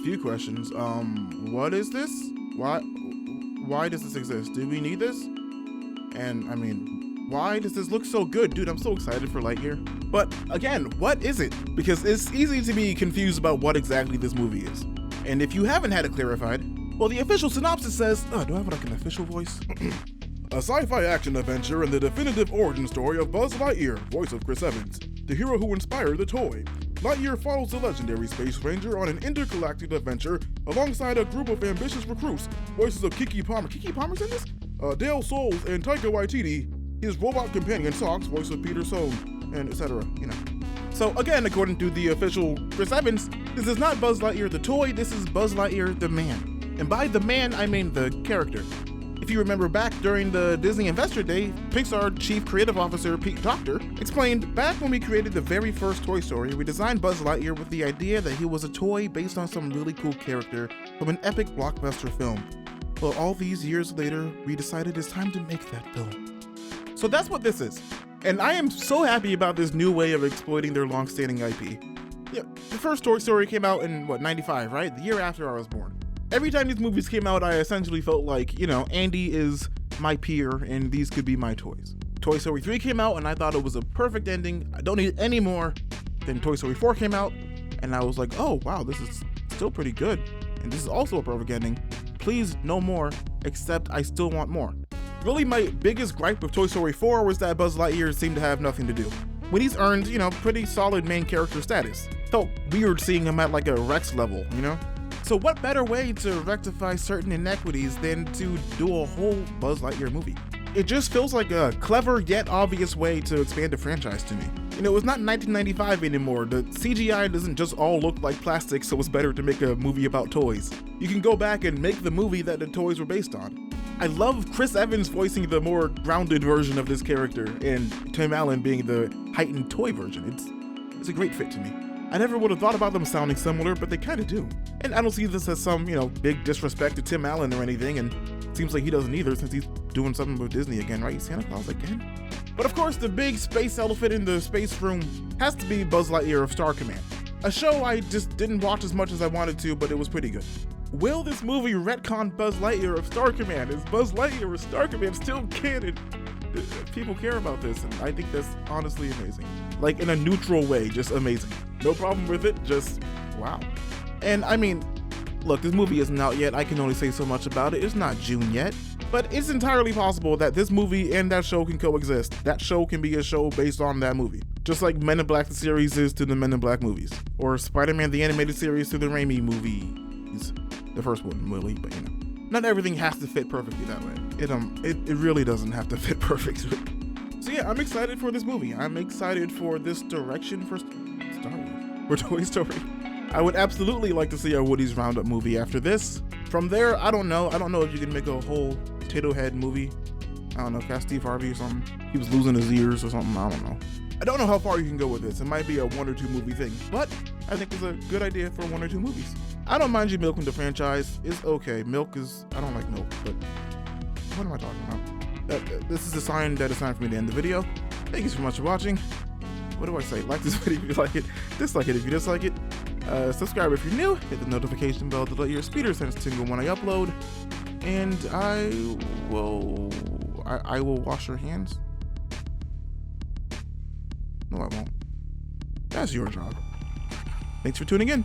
few questions. What is this? Why does this exist? Do we need this? And I mean, why does this look so good? Dude, I'm so excited for Lightyear. But again, what is it? Because it's easy to be confused about what exactly this movie is. And if you haven't had it clarified, well, the official synopsis says, do I have like an official voice? A sci-fi action adventure and the definitive origin story of Buzz Lightyear, voice of Chris Evans, the hero who inspired the toy. Lightyear follows the legendary space ranger on an intergalactic adventure alongside a group of ambitious recruits, voices of Kiki Palmer. Kiki Palmer's in this? Dale Souls and Taika Waititi, his robot companion Socks, voice of Peter Sohn, and etc. So again, according to the official Chris Evans, this is not Buzz Lightyear the toy, this is Buzz Lightyear the man. And by the man, I mean the character. If you remember back during the Disney Investor Day, Pixar Chief Creative Officer Pete Docter explained, back when we created the very first Toy Story, we designed Buzz Lightyear with the idea that he was a toy based on some really cool character from an epic blockbuster film. Well, all these years later, we decided it's time to make that film. So that's what this is. And I am so happy about this new way of exploiting their long-standing IP. Yeah, the first Toy Story came out in, 95, right? The year after I was born. Every time these movies came out, I essentially felt like, Andy is my peer and these could be my toys. Toy Story 3 came out and I thought it was a perfect ending. I don't need any more. Then Toy Story 4 came out and I was like, oh wow, this is still pretty good. And this is also a perfect ending. Please, no more, except I still want more. Really, my biggest gripe with Toy Story 4 was that Buzz Lightyear seemed to have nothing to do. When he's earned, pretty solid main character status. Felt weird seeing him at like a Rex level, So what better way to rectify certain inequities than to do a whole Buzz Lightyear movie? It just feels like a clever yet obvious way to expand the franchise to me. It's not 1995 anymore. The CGI doesn't just all look like plastic, so it's better to make a movie about toys. You can go back and make the movie that the toys were based on. I love Chris Evans voicing the more grounded version of this character, and Tim Allen being the heightened toy version. It's a great fit to me. I never would have thought about them sounding similar, but they kind of do. And I don't see this as some, big disrespect to Tim Allen or anything, and it seems like he doesn't either since he's doing something with Disney again, right? Santa Claus again? But of course, the big space elephant in the space room has to be Buzz Lightyear of Star Command, a show I just didn't watch as much as I wanted to, but it was pretty good. Will this movie retcon Buzz Lightyear of Star Command? Is Buzz Lightyear of Star Command still canon? People care about this, and I think that's honestly amazing. Like in a neutral way, just amazing. No problem with it, just wow. And I mean, look, this movie isn't out yet. I can only say so much about it. It's not June yet. But it's entirely possible that this movie and that show can coexist. That show can be a show based on that movie. Just like Men in Black the series is to the Men in Black movies. Or Spider-Man the animated series to the Raimi movies. The first one, really, but not everything has to fit perfectly that way. It really doesn't have to fit perfectly. So yeah, I'm excited for this movie. I'm excited for this direction for Star Wars, for Toy Story. I would absolutely like to see a Woody's Roundup movie after this. From there, I don't know if you can make a whole Potato Head movie. I don't know, cast Steve Harvey or something. He was losing his ears or something, I don't know. I don't know how far you can go with this. It might be a 1 or 2 movie thing, but I think it's a good idea for 1 or 2 movies. I don't mind you milking the franchise. It's okay. I don't like milk, but what am I talking about? This is a sign that it's time for me to end the video. Thank you so much for watching. What do I say? Like this video if you like it. Dislike it if you dislike it. Subscribe if you're new. Hit the notification bell to let your speeder sense tingle when I upload. And I will wash your hands. No, I won't. That's your job. Thanks for tuning in.